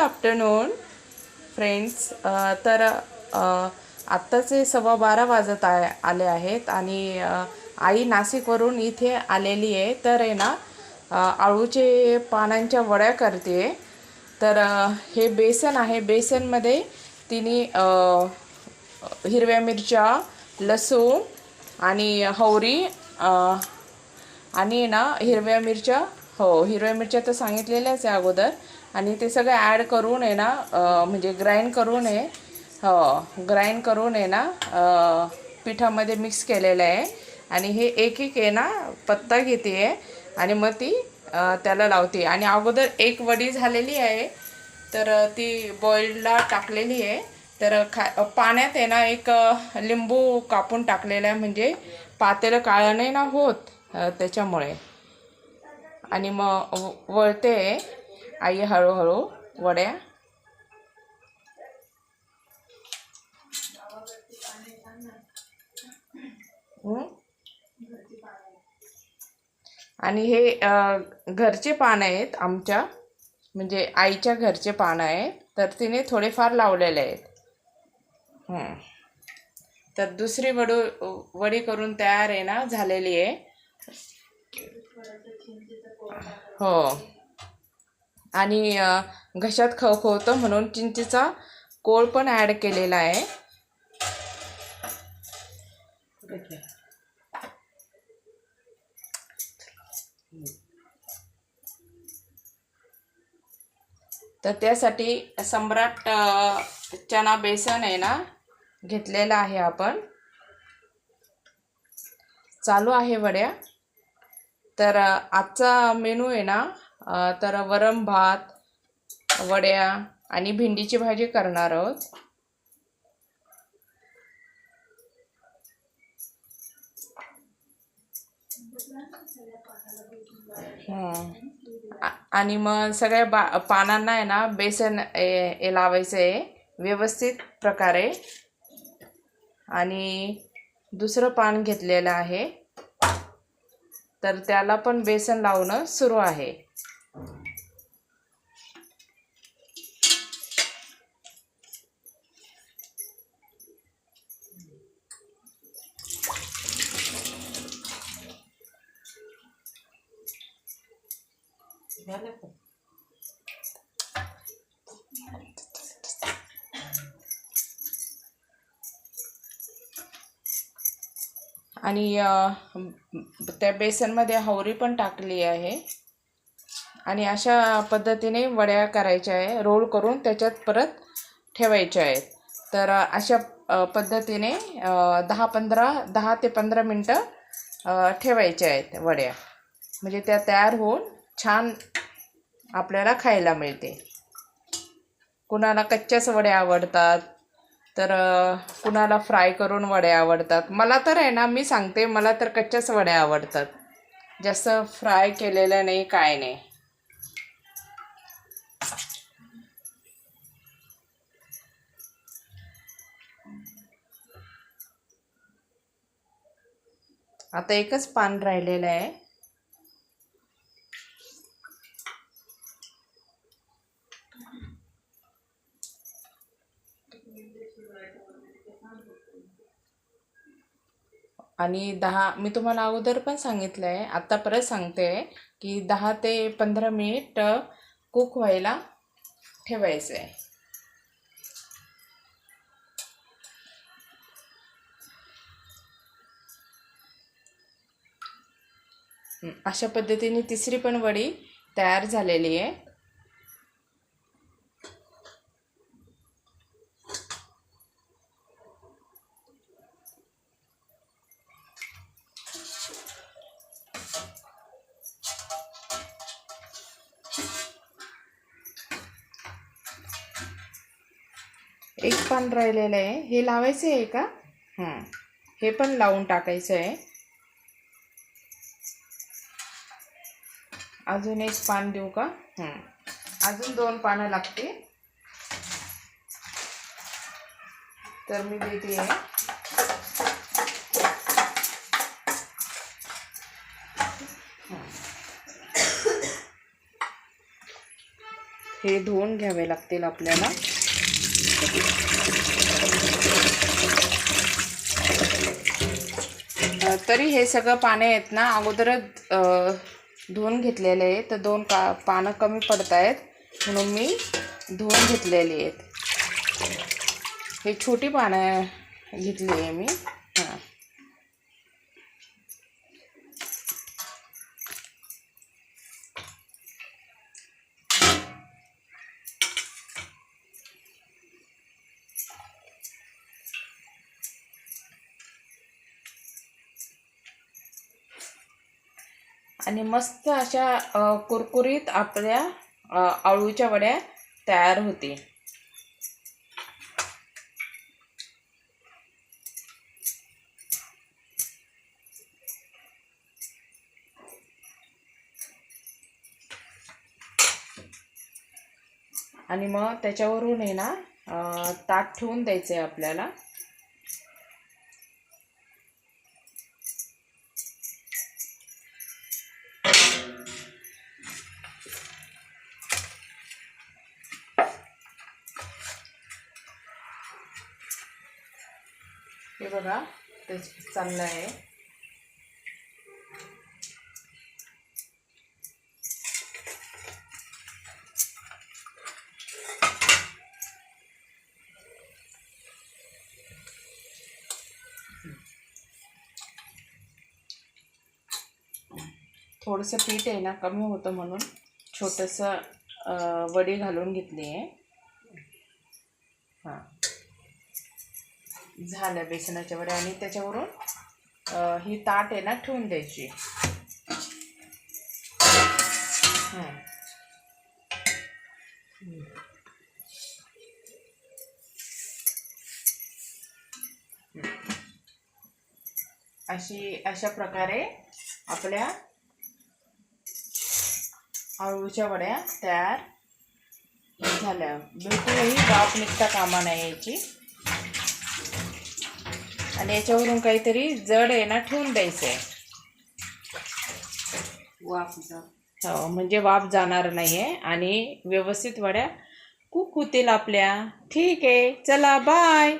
Afternoon friends. तर आत्ताचे 12:15 वाजत आले आहेत आणि आई नाशिकवरून इथे आलेली आहे. तर आहे ना आळूचे पानांच्या वड्या करते. तर हे बेसन आहे. बेसनमध्ये तिने हिरव्या मिरच्या, लसूण आणि हवरी आणि ना हिरव्या मिरच्या, हिरव्या मिरच्या तर सांगितलेल्याच आहे अगोदर. आणि ते सगळं ॲड करून आहे ना म्हणजे ग्राइंड करून आहे. ग्राइंड करून आहे ना पिठामध्ये मिक्स केलेलं आहे. आणि हे एक एक आहे ना पत्ता घेते आहे आणि मग ती त्याला लावते. आणि अगोदर एक वडी झालेली आहे तर ती बॉईलला टाकलेली आहे. तर पाण्यात आहे ना एक लिंबू कापून टाकलेला आहे, म्हणजे पातेलं काळं नाही ना होत त्याच्यामुळे. आणि मग वळते आई हळूहळू वड्या. आणि हे घरचे पानं आहेत आमच्या, म्हणजे आईच्या घरचे पानं आहेत. तर तिने थोडेफार लावलेले आहेत. तर दुसरी वडी करून तयार आहे ना झालेली आहे. हो. आणि घशात खवखवतं म्हणून चिंचेचा कोळ पण ॲड केलेला आहे. तर त्यासाठी सम्राट चना बेसन आहे ना घेतलेला आहे आपण. चालू आहे वड्या. तर आजचा मेनू आहे ना तर वरण भात, वड्या आणि भेंडीची भाजी करणार आहोत. आणि मग सगळ्या पानांना आहे ना बेसन लावायचं आहे व्यवस्थित प्रकारे. आणि दुसरं पान घेतलेलं आहे तर त्याला पण बेसन लावणं सुरू आहे. आणि त्या बेसनमध्ये हवरी पण टाकली आहे. आणि अशा पद्धतीने वड्या करायच्या आहे. रोल करून त्याच्यात परत ठेवायच्या आहेत. तर अशा पद्धतीने 10 ते 15 मिनटं ठेवायच्या आहेत वड्या, म्हणजे त्या तयार होऊन छान आपल्याला खायला मिळते. कुणाला कच्च्याच वड्या आवडतात, तर कुणाला फ्राय करून वड्या आवडतात. मला तर आहे ना, मी सांगते, मला तर कच्च्याच वड्या आवडतात, जास्त फ्राय केलेलं नाही, काय नाही. आता एकच पान राहिलेलं आहे. आणि मी तुम्हाला अगोदर पण सांगितलं आहे, आता परत सांगते की 10 ते 15 मिनिट कुक व्हायला ठेवायचं आहे. अशा पद्धतीने तिसरी पण वडी तयार झालेली आहे. एक पान राहिलेलं आहे, हे लावायचं आहे का? हे पण लावून टाकायचं आहे. अजून एक पान देऊ का? अजून 2 पानं लागते, तर मी देते आहे. हे धुवून घ्यावे लागतील आपल्याला. तरी हे सगळं पाने आहेत ना अगोदरच धुवून घेतलेले आहे, तर 2 पानं कमी पडत आहेत म्हणून मी धुवून घेतलेली आहेत. हे छोटी पानं घेतली आहे मी. हां, आणि मस्त अशा कुरकुरीत आपल्या आळूच्या वड्या तयार होतील. आणि मग त्याच्यावरून आहे ना ताट ठेवून द्यायचं आहे आपल्याला. हे बघा ते चाललं आहे. थोडंसं पीठ आहे ना कमी होतं म्हणून छोटंसं वडी घालून घेतली आहे. हां, झालं बेसनाच्या वड्या. आणि त्याच्यावरून ही ताट आहे ना ठेवून द्यायची. अशा प्रकारे आपल्या आळूच्या वड्या तयार झाल्या. बिलकुलही वाफ निघता कामा नाही याची. आणि याच्यावरून काहीतरी जड आहे ना ठेवून द्यायचं आहे. हो, म्हणजे वाफ जाणार नाही आहे आणि व्यवस्थित वड्या कुक होतील आपल्या. ठीक आहे, चला बाय.